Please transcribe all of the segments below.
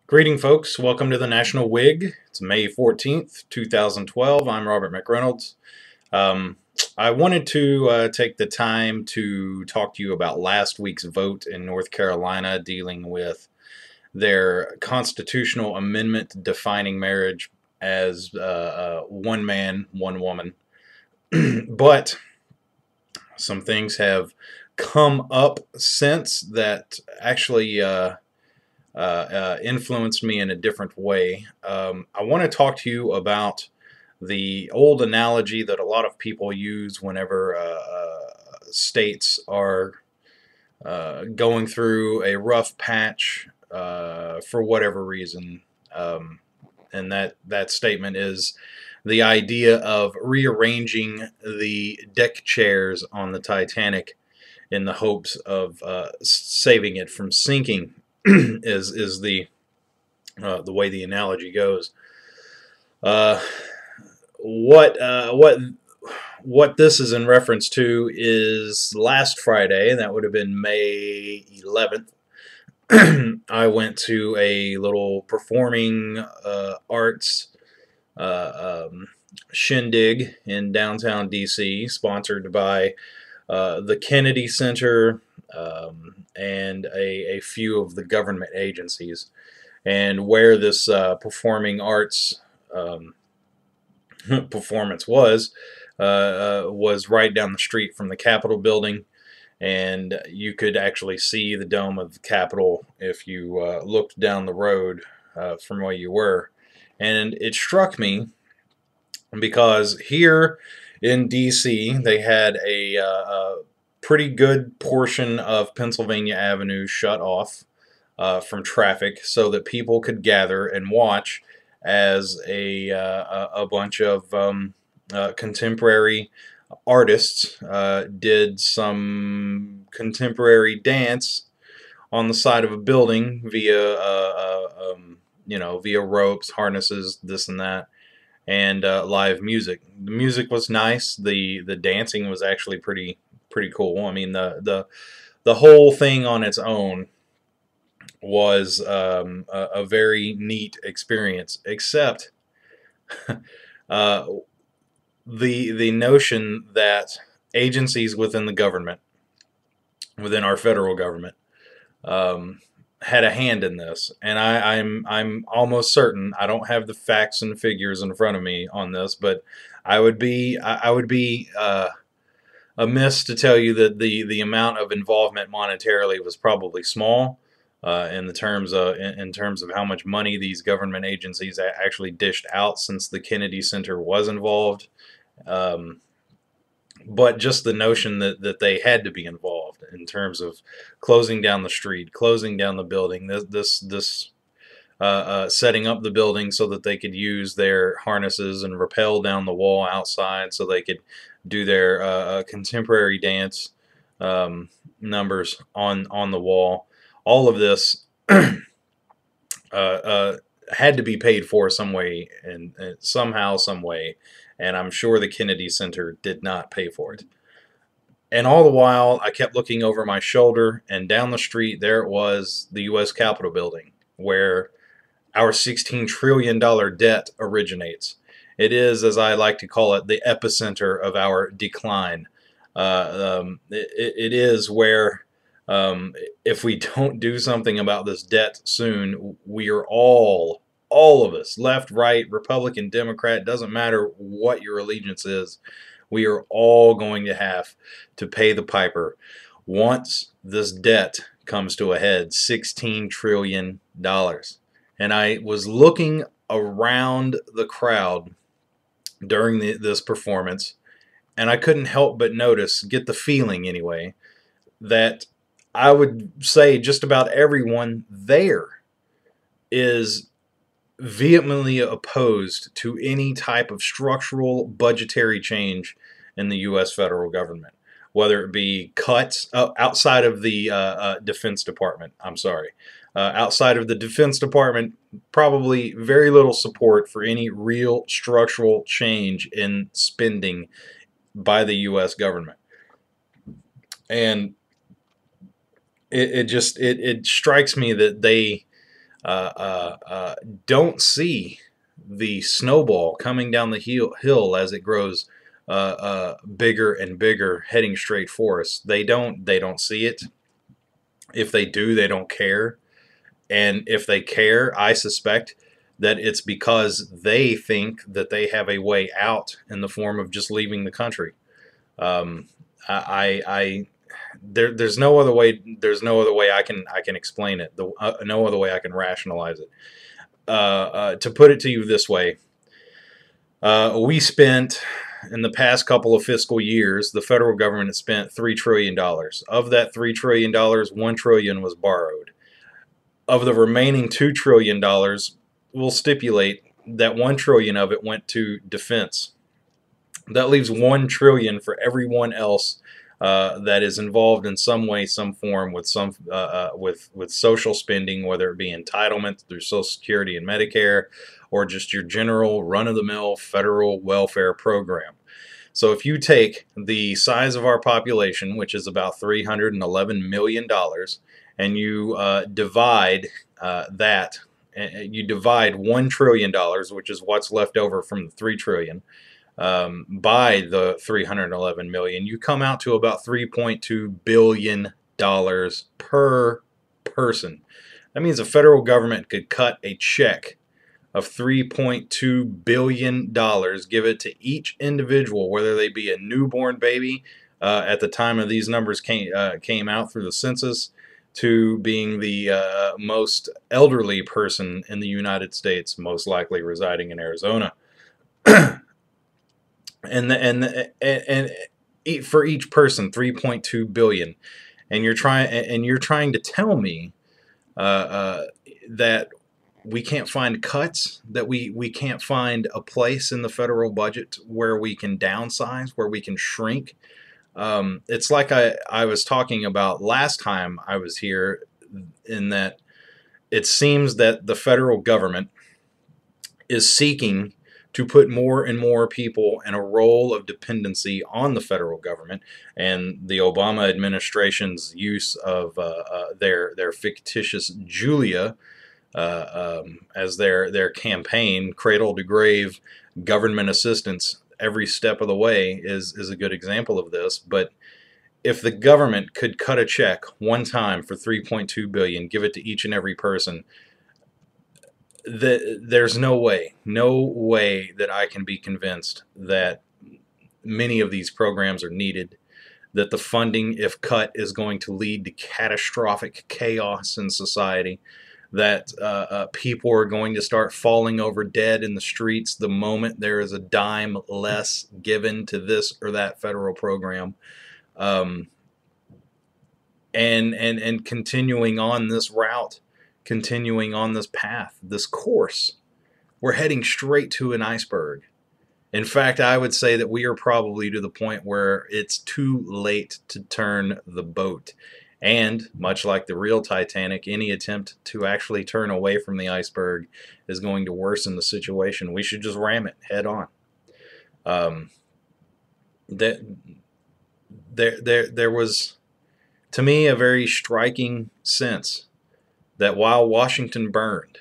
Greeting, folks. Welcome to the National Whig. It's May 14th, 2012. I'm Robert McReynolds. Um, I wanted to take the time to talk to you about last week's vote in North Carolina dealing with their constitutional amendment defining marriage as one man, one woman. But some things have come up since that actually influenced me in a different way. I want to talk to you about the old analogy that a lot of people use whenever states are going through a rough patch for whatever reason. And that statement is the idea of rearranging the deck chairs on the Titanic in the hopes of saving it from sinking. is the way the analogy goes. Uh, what this is in reference to is last Friday, and that would have been May 11th. I went to a little performing arts shindig in downtown DC, sponsored by the Kennedy Center and a few of the government agencies. And where this performing arts performance was right down the street from the Capitol building, and you could actually see the dome of the Capitol if you looked down the road from where you were. And it struck me because here in D.C. they had a pretty good portion of Pennsylvania Avenue shut off from traffic so that people could gather and watch as a bunch of contemporary artists did some contemporary dance on the side of a building via via ropes, harnesses, this and that, and live music. The music was nice. The dancing was actually pretty cool. I mean, the whole thing on its own was a very neat experience, except uh, the notion that agencies within the government, within our federal government, had a hand in this. And I'm almost certain, I don't have the facts and figures in front of me on this, but I would be amiss to tell you that the amount of involvement monetarily was probably small. In terms of how much money these government agencies actually dished out since the Kennedy Center was involved, um, but just the notion that they had to be involved in terms of closing down the street, closing down the building, this setting up the building so that they could use their harnesses and rappel down the wall outside so they could do their contemporary dance numbers on the wall. All of this had to be paid for some way, and somehow, some way, and I'm sure the Kennedy Center did not pay for it. And all the while, I kept looking over my shoulder, and down the street, there it was, the U.S. Capitol building, where our $16 trillion debt originates. It is, as I like to call it, the epicenter of our decline. It is where, if we don't do something about this debt soon, we are all of us, left, right, Republican, Democrat, doesn't matter what your allegiance is, we are all going to have to pay the piper once this debt comes to a head. $16 trillion. And I was looking around the crowd during this performance, and I couldn't help but notice, get the feeling anyway, that I would say just about everyone there is vehemently opposed to any type of structural budgetary change in the U.S. federal government, whether it be cuts outside of the Defense Department. I'm sorry. Outside of the Defense Department, probably very little support for any real structural change in spending by the U.S. government. And it strikes me that they don't see the snowball coming down the hill as it grows bigger and bigger, heading straight for us. They don't see it. If they do, they don't care. And if they care, I suspect that it's because they think that they have a way out in the form of just leaving the country. Um, I there's no other way. There's no other way I can explain it. No other way I can rationalize it. To put it to you this way, we spent in the past couple of fiscal years, the federal government has spent $3 trillion. Of that $3 trillion, $1 trillion was borrowed. Of the remaining $2 trillion, we'll stipulate that $1 trillion of it went to defense. That leaves $1 trillion for everyone else that is involved in some way, some form with with social spending, whether it be entitlement through Social Security and Medicare, or just your general run-of-the-mill federal welfare program. So if you take the size of our population, which is about $311 million, and you divide that, you divide $1 trillion, which is what's left over from the $3 trillion, by the 311 million, you come out to about $3.2 billion per person. That means the federal government could cut a check of $3.2 billion, give it to each individual, whether they be a newborn baby at the time of these numbers came out through the census, to being the most elderly person in the United States, most likely residing in Arizona. And for each person, 3.2 billion, and you're trying to tell me that we can't find cuts, that we can't find a place in the federal budget where we can downsize, where we can shrink. It's like I was talking about last time I was here, in that it seems that the federal government is seeking to put more and more people in a role of dependency on the federal government, and the Obama administration's use of their fictitious Julia as their campaign, cradle to grave government assistance every step of the way, is a good example of this. But if the government could cut a check one time for 3.2 billion, give it to each and every person, there's no way that I can be convinced that many of these programs are needed, that the funding, if cut, is going to lead to catastrophic chaos in society, that people are going to start falling over dead in the streets the moment there is a dime less given to this or that federal program. And continuing on this route, continuing on this path, this course, we're heading straight to an iceberg. In fact, I would say that we are probably to the point where it's too late to turn the boat. And much like the real Titanic, any attempt to actually turn away from the iceberg is going to worsen the situation. We should just ram it head on. There was, to me, a very striking sense that while Washington burned,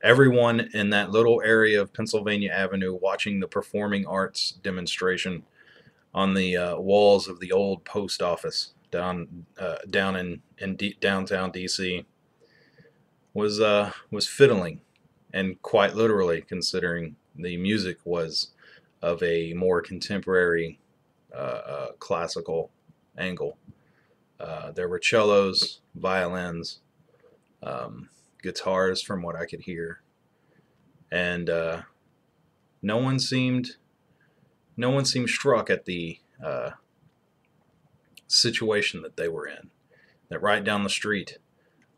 everyone in that little area of Pennsylvania Avenue watching the performing arts demonstration on the walls of the old post office down in downtown DC was fiddling, and quite literally, considering the music was of a more contemporary classical angle. There were cellos, violins, guitars, from what I could hear, and no one seemed struck at the situation that they were in. That right down the street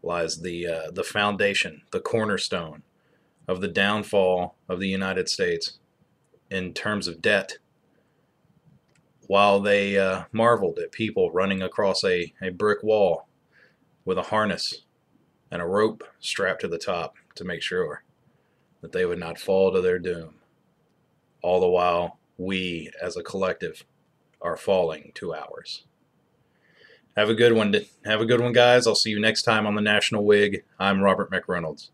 lies the foundation, the cornerstone of the downfall of the United States in terms of debt, while they marveled at people running across a brick wall with a harness and a rope strapped to the top to make sure that they would not fall to their doom. All the while, we as a collective are falling to ours. Have a good one. Have a good one, guys. I'll see you next time on the National Whig. I'm Robert McReynolds.